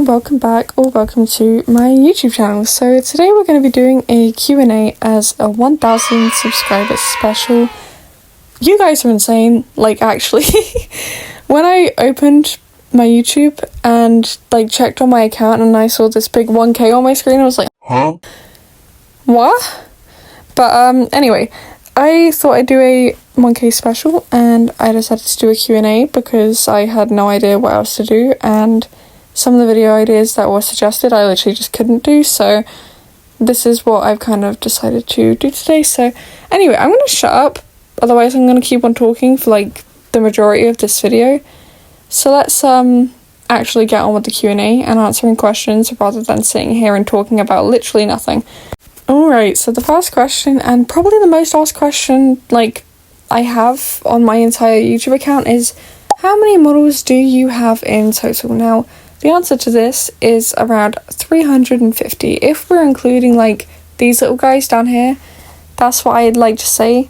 welcome back or welcome to my YouTube channel. So today we're going to be doing a Q&A as a 1000 subscribers special. You guys are insane, like actually. When I opened my YouTube and like checked on my account and I saw this big 1k on my screen, I was like, huh? What? But anyway, I thought I'd do a 1k special and I decided to do a Q&A because I had no idea what else to do, and some of the video ideas that were suggested I literally just couldn't do, so this is what I've kind of decided to do today. So anyway, I'm going to shut up, otherwise I'm going to keep on talking for like the majority of this video. So let's actually get on with the Q&A and answering questions rather than sitting here and talking about literally nothing. Alright, so the first question, and probably the most asked question like I have on my entire YouTube account, is how many models do you have in total? Now, the answer to this is around 350. If we're including like these little guys down here, that's what I'd like to say.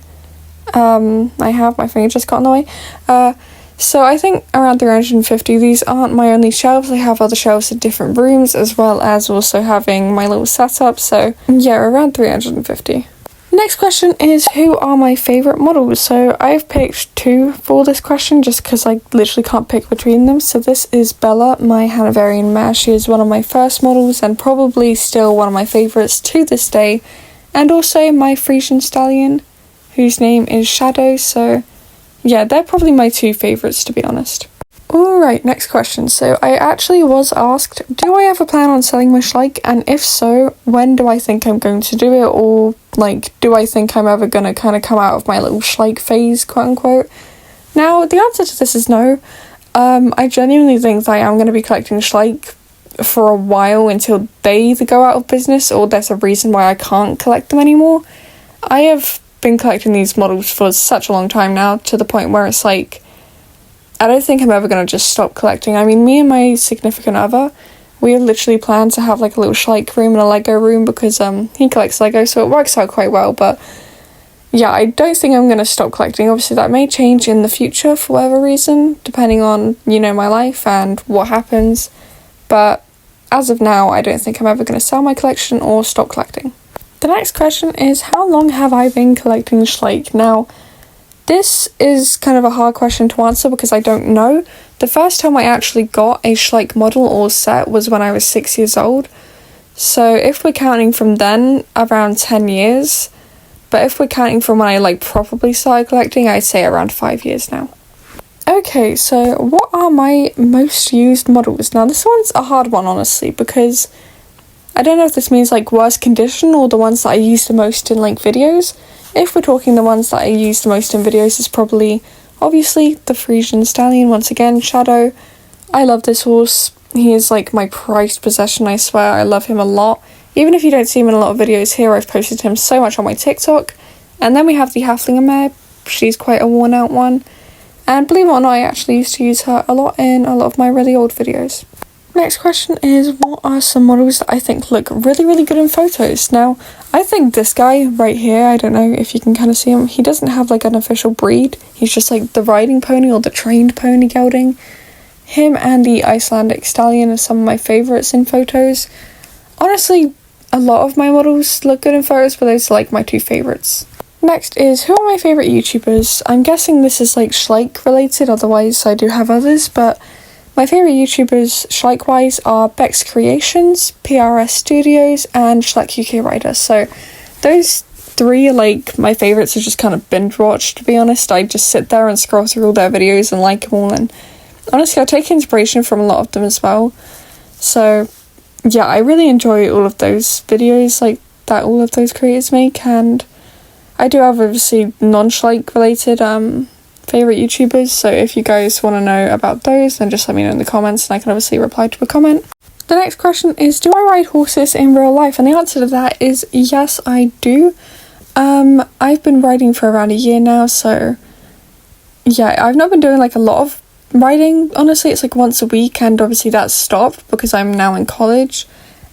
I have my finger just got in the way. So I think around 350. These aren't my only shelves. I have other shelves in different rooms, as well as also having my little setup. So yeah, around 350. Next question is, who are my favourite models? So I've picked two for this question just because I literally can't pick between them. So this is Bella, my Hanoverian mare. She is one of my first models and probably still one of my favourites to this day. And also my Frisian stallion, whose name is Shadow. So yeah, they're probably my two favourites, to be honest. Alright, next question. So I actually was asked, do I ever plan on selling my Schleich? And if so, when do I think I'm going to do it? Or like, do I think I'm ever going to kind of come out of my little Schleich phase, quote unquote? Now, the answer to this is no. I genuinely think that I am going to be collecting Schleich for a while until they either go out of business or there's a reason why I can't collect them anymore. I have been collecting these models for such a long time now, to the point where it's like, I don't think I'm ever going to just stop collecting. I mean, me and my significant other, we have literally planned to have like a little Schleich room and a Lego room because he collects Lego, so it works out quite well. But yeah, I don't think I'm going to stop collecting. Obviously that may change in the future for whatever reason, depending on, you know, my life and what happens. But as of now, I don't think I'm ever going to sell my collection or stop collecting. The next question is, how long have I been collecting Schleich? Now, this is kind of a hard question to answer because I don't know. The first time I actually got a Schleich model or set was when I was 6 years old. So if we're counting from then, around 10 years. But if we're counting from when I like probably started collecting, I'd say around 5 years now. Okay, so what are my most used models? Now this one's a hard one, honestly, because I don't know if this means like worst condition or the ones that I use the most in like videos. If we're talking the ones that I use the most in videos, is probably obviously the Frisian stallion, once again, Shadow. I love this horse. He is like my prized possession, I swear. I love him a lot. Even if you don't see him in a lot of videos here, I've posted him so much on my TikTok. And then we have the Halfling mare. She's quite a worn out one. And believe it or not, I actually used to use her a lot in a lot of my really old videos. Next question is, what are some models that I think look really, really good in photos? Now, I think this guy right here, I don't know if you can kind of see him, he doesn't have like an official breed. He's just like the riding pony or the trained pony gelding. Him and the Icelandic stallion are some of my favourites in photos. Honestly, a lot of my models look good in photos, but those are like my two favourites. Next is, who are my favourite YouTubers? I'm guessing this is like Schleich related, otherwise I do have others, but my favourite YouTubers, Schleich-wise, are Bex Creations, PRS Studios, and Schleich UK Rider. So those three are like my favourites to just kind of binge watch, to be honest. I just sit there and scroll through all their videos and like them all, and honestly I take inspiration from a lot of them as well. So yeah, I really enjoy all of those videos like that all of those creators make, and I do have obviously non-Schleich related favourite YouTubers, so if you guys want to know about those, then just let me know in the comments and I can obviously reply to a comment. The next question is, do I ride horses in real life? And the answer to that is yes, I do. I've been riding for around a year now, so yeah, I've not been doing like a lot of riding, honestly. It's like once a week, and obviously that's stopped because I'm now in college,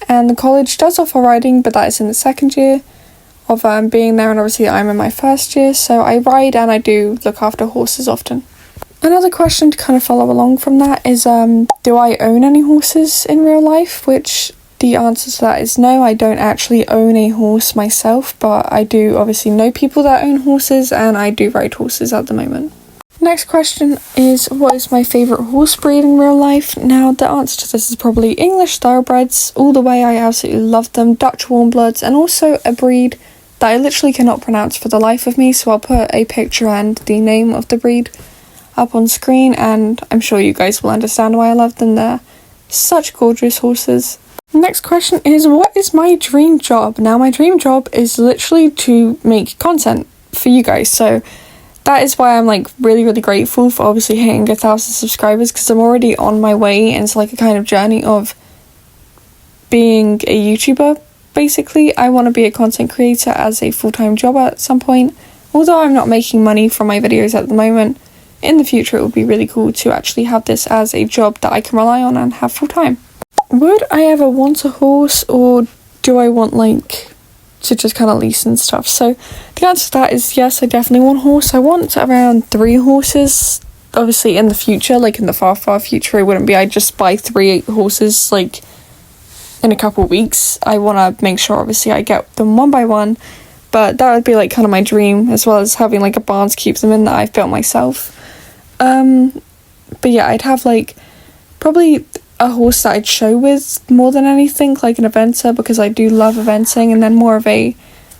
and the college does offer riding, but that is in the second year of being there, and obviously I'm in my first year, so I ride and I do look after horses often. Another question to kind of follow along from that is, do I own any horses in real life? Which the answer to that is no, I don't actually own a horse myself, but I do obviously know people that own horses, and I do ride horses at the moment. Next question is, what is my favourite horse breed in real life? Now, the answer to this is probably English thoroughbreds. All the way, I absolutely love them. Dutch warm bloods, and also a breed that I literally cannot pronounce for the life of me, so I'll put a picture and the name of the breed up on screen, and I'm sure you guys will understand why I love them. They're such gorgeous horses. Next question is, what is my dream job? Now, my dream job is literally to make content for you guys, so that is why I'm like really, really grateful for obviously hitting 1,000 subscribers, because I'm already on my way into like a kind of journey of being a YouTuber. Basically, I want to be a content creator as a full-time job at some point. Although I'm not making money from my videos at the moment, in the future it would be really cool to actually have this as a job that I can rely on and have full-time. Would I ever want a horse, or do I want like to just kind of lease and stuff? So the answer to that is yes, I definitely want a horse. I want around 3 horses. Obviously in the future, like in the far future, it wouldn't be I just buy 3 horses like in a couple of weeks. I want to make sure obviously I get them one by one, but that would be like kind of my dream, as well as having like a barn to keep them in that I've built myself. But yeah, I'd have like probably a horse that I'd show with more than anything, like an eventer, because I do love eventing, and then more of a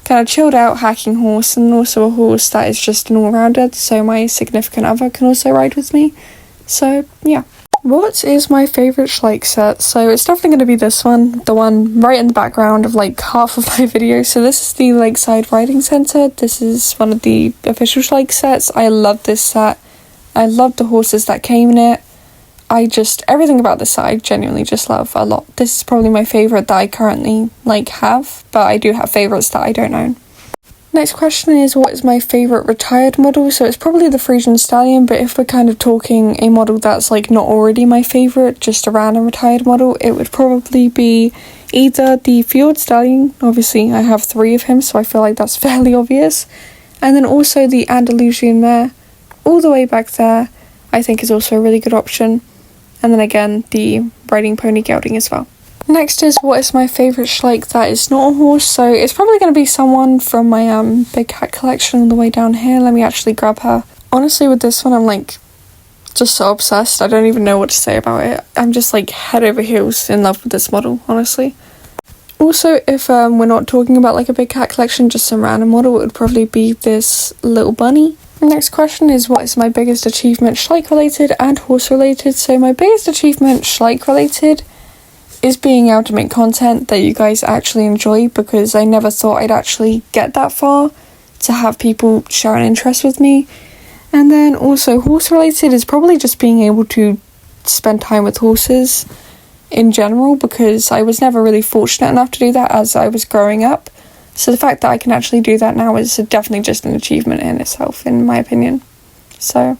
kind of chilled out hacking horse, and also a horse that is just an all-rounder, so my significant other can also ride with me. So yeah. What is my favourite Schleich set? So it's definitely going to be this one, the one right in the background of like half of my video. So this is the Lakeside Riding Centre. This is one of the official Schleich sets. I love this set. I love the horses that came in it. Everything about this set I genuinely just love a lot. This is probably my favourite that I currently like have, but I do have favourites that I don't own. Next question is, what is my favourite retired model? So it's probably the Frisian Stallion, but if we're kind of talking a model that's like not already my favourite, just a random retired model, it would probably be either the Fjord Stallion. Obviously I have 3 of him, so I feel like that's fairly obvious, and then also the Andalusian mare all the way back there I think is also a really good option, and then again the riding pony gelding as well. Next is, what is my favourite Schleich that is not a horse? So it's probably going to be someone from my big cat collection all the way down here. Let me actually grab her. Honestly, with this one I'm like just so obsessed, I don't even know what to say about it. I'm just like head over heels in love with this model, honestly. Also, if we're not talking about like a big cat collection, just some random model, it would probably be this little bunny. Next question is, what is my biggest achievement Schleich related and horse related? So my biggest achievement Schleich related is being able to make content that you guys actually enjoy, because I never thought I'd actually get that far to have people share an interest with me. And then also horse related is probably just being able to spend time with horses in general, because I was never really fortunate enough to do that as I was growing up. So the fact that I can actually do that now is definitely just an achievement in itself, in my opinion. So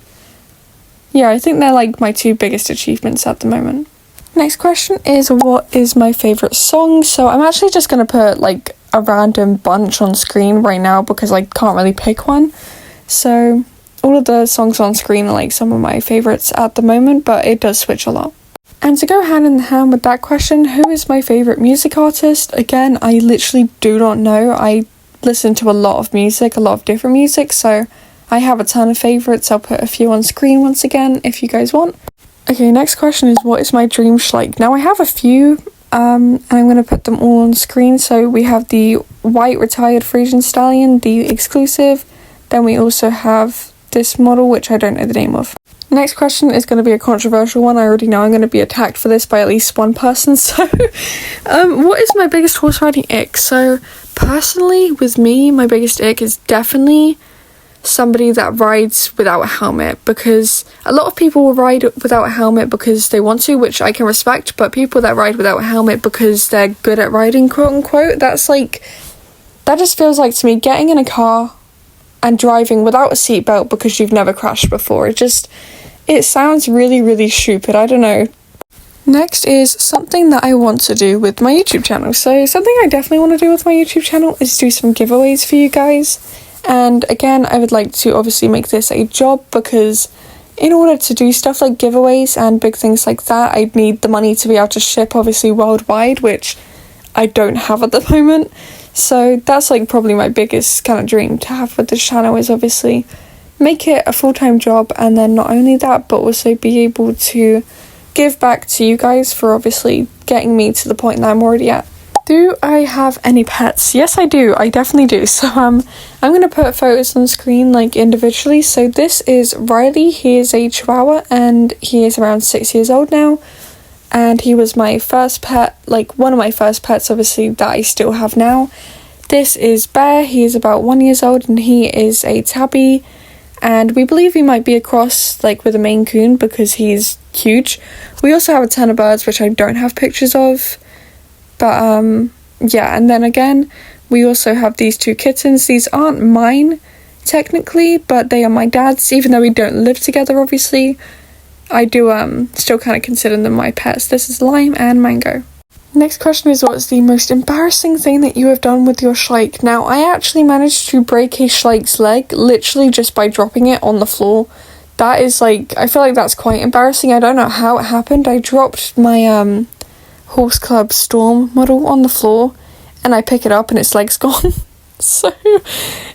yeah, I think they're like my 2 biggest achievements at the moment. Next question is, what is my favourite song? So I'm actually just going to put like a random bunch on screen right now, because I can't really pick one. So all of the songs on screen are like some of my favourites at the moment, but it does switch a lot. And to go hand in hand with that question, who is my favourite music artist? Again, I literally do not know. I listen to a lot of music, a lot of different music, so I have a ton of favourites. I'll put a few on screen once again if you guys want. Okay, next question is, what is my dream Schleich? Now I have a few, and I'm going to put them all on screen. So we have the white retired Frisian Stallion, the exclusive. Then we also have this model, which I don't know the name of. Next question is going to be a controversial one. I already know I'm going to be attacked for this by at least one person. So, what is my biggest horse riding ick? So, personally, with me, my biggest ick is definitely somebody that rides without a helmet, because a lot of people will ride without a helmet because they want to, which I can respect, but people that ride without a helmet because they're good at riding, quote unquote, that just feels like to me getting in a car and driving without a seatbelt because you've never crashed before. It sounds really, really stupid. I don't know. Next is something that I want to do with my YouTube channel. So something I definitely want to do with my YouTube channel is do some giveaways for you guys. And again, I would like to obviously make this a job, because in order to do stuff like giveaways and big things like that, I'd need the money to be able to ship obviously worldwide, which I don't have at the moment. So that's like probably my biggest kind of dream to have with this channel, is obviously make it a full-time job, and then not only that but also be able to give back to you guys for obviously getting me to the point that I'm already at. Do I have any pets? Yes, I do. I definitely do. So I'm going to put photos on the screen like individually. So this is Riley. He is a Chihuahua and he is around 6 years old now. And he was my first pet, like one of my first pets obviously that I still have now. This is Bear. He is about 1 year old and he is a tabby. And we believe he might be a cross like with a Maine Coon because he's huge. We also have a ton of birds which I don't have pictures of. But yeah, and then again we also have these 2 kittens. These aren't mine technically, but they are my dad's. Even though we don't live together obviously, I do still kind of consider them my pets. This is Lime and Mango. Next question is, what is the most embarrassing thing that you have done with your Schleich? Now, I actually managed to break a Schleich's leg literally just by dropping it on the floor. That is like, I feel like that's quite embarrassing. I don't know how it happened. I dropped my Horse Club Storm model on the floor and I pick it up and its leg's gone. So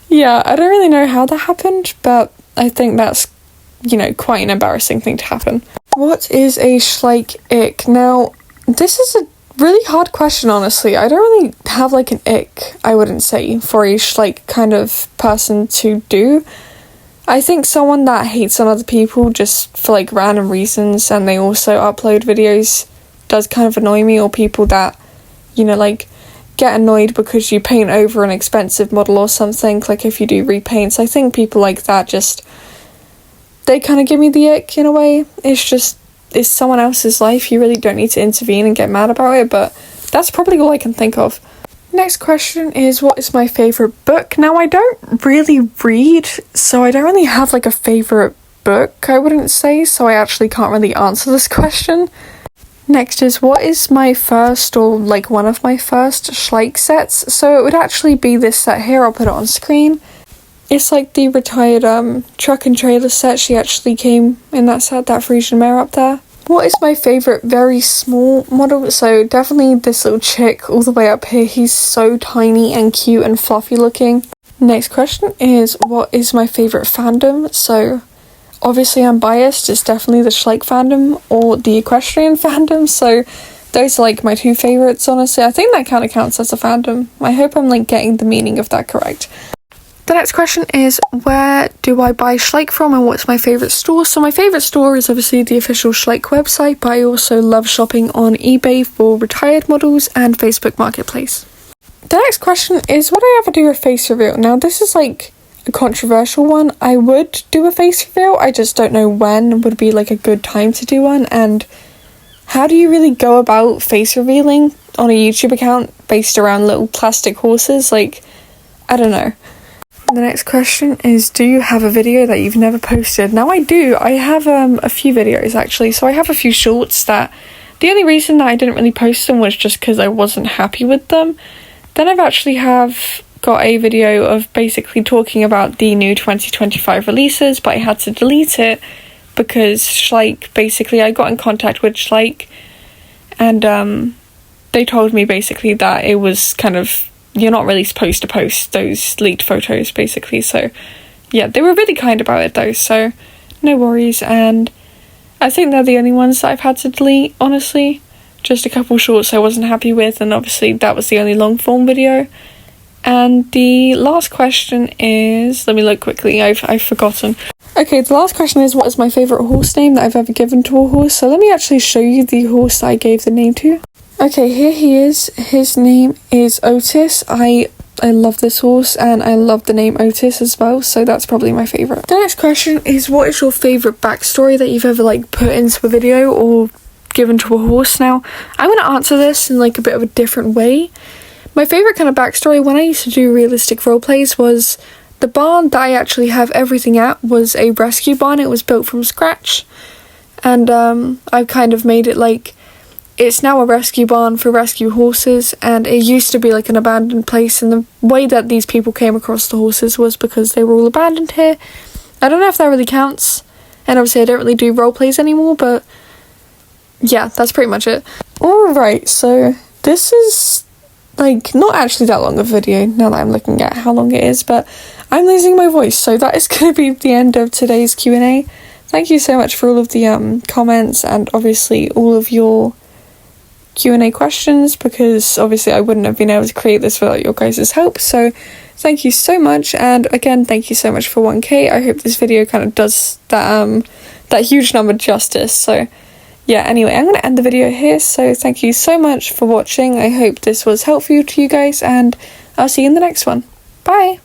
yeah, I don't really know how that happened, but I think that's, you know, quite an embarrassing thing to happen. What is a Schleich ick? Now, this is a really hard question, honestly. I don't really have like an ick, I wouldn't say, for a Schleich kind of person to do. I think someone that hates on other people just for like random reasons and they also upload videos does kind of annoy me, or people that, you know, like get annoyed because you paint over an expensive model or something, like if you do repaints. I think people like that just, they kind of give me the ick in a way. It's someone else's life. You really don't need to intervene and get mad about it, but that's probably all I can think of. Next question is, what is my favourite book? Now, I don't really read, so I don't really have like a favourite book, I wouldn't say, so I actually can't really answer this question. Next is, what is my first, or like one of my first Schleich sets? So it would actually be this set here. I'll put it on screen. It's like the retired truck and trailer set. She actually came in that set, that Frisian mare up there. What is my favourite very small model? So definitely this little chick all the way up here. He's so tiny and cute and fluffy looking. Next question is, what is my favourite fandom? So obviously I'm biased. It's definitely the Schleich fandom or the equestrian fandom. So those are like my 2 favourites, honestly. I think that kind of counts as a fandom. I hope I'm like getting the meaning of that correct. The next question is, where do I buy Schleich from and what's my favourite store? So my favourite store is obviously the official Schleich website, but I also love shopping on eBay for retired models and Facebook Marketplace. The next question is, would I ever do a face reveal? Now this is like a controversial one. I would do a face reveal, I just don't know when would be like a good time to do one, and how do you really go about face revealing on a YouTube account based around little plastic horses? Like, I don't know. The next question is, do you have a video that you've never posted? Now I do. I have a few videos actually. So I have a few shorts that the only reason that I didn't really post them was just because I wasn't happy with them. Then I've actually have got a video of basically talking about the new 2025 releases, but I had to delete it because Schleich, basically I got in contact with Schleich and they told me basically that it was kind of, you're not really supposed to post those leaked photos basically. So yeah, they were really kind about it though, so no worries. And I think they're the only ones that I've had to delete, honestly. Just a couple shorts I wasn't happy with, and obviously that was the only long form video. And the last question is, let me look quickly, I've forgotten. Okay, the last question is, what is my favourite horse name that I've ever given to a horse? So let me actually show you the horse that I gave the name to. Okay, here he is. His name is Otis. I love this horse and I love the name Otis as well, so that's probably my favourite. The next question is, what is your favourite backstory that you've ever like put into a video or given to a horse? Now, I'm going to answer this in like a bit of a different way. My favourite kind of backstory when I used to do realistic roleplays was the barn that I actually have everything at was a rescue barn. It was built from scratch, and I've kind of made it like, it's now a rescue barn for rescue horses, and it used to be like an abandoned place, and the way that these people came across the horses was because they were all abandoned here. I don't know if that really counts and obviously I don't really do role plays anymore, but yeah, that's pretty much it. Alright, so this is like not actually that long of a video now that I'm looking at how long it is, but I'm losing my voice, so that is going to be the end of today's Q&A. Thank you so much for all of the comments and obviously all of your Q&A questions, because obviously I wouldn't have been able to create this without your guys' help, so thank you so much. And again, thank you so much for 1k. I hope this video kind of does that huge number justice. So yeah, anyway, I'm going to end the video here, so thank you so much for watching. I hope this was helpful to you guys, and I'll see you in the next one. Bye!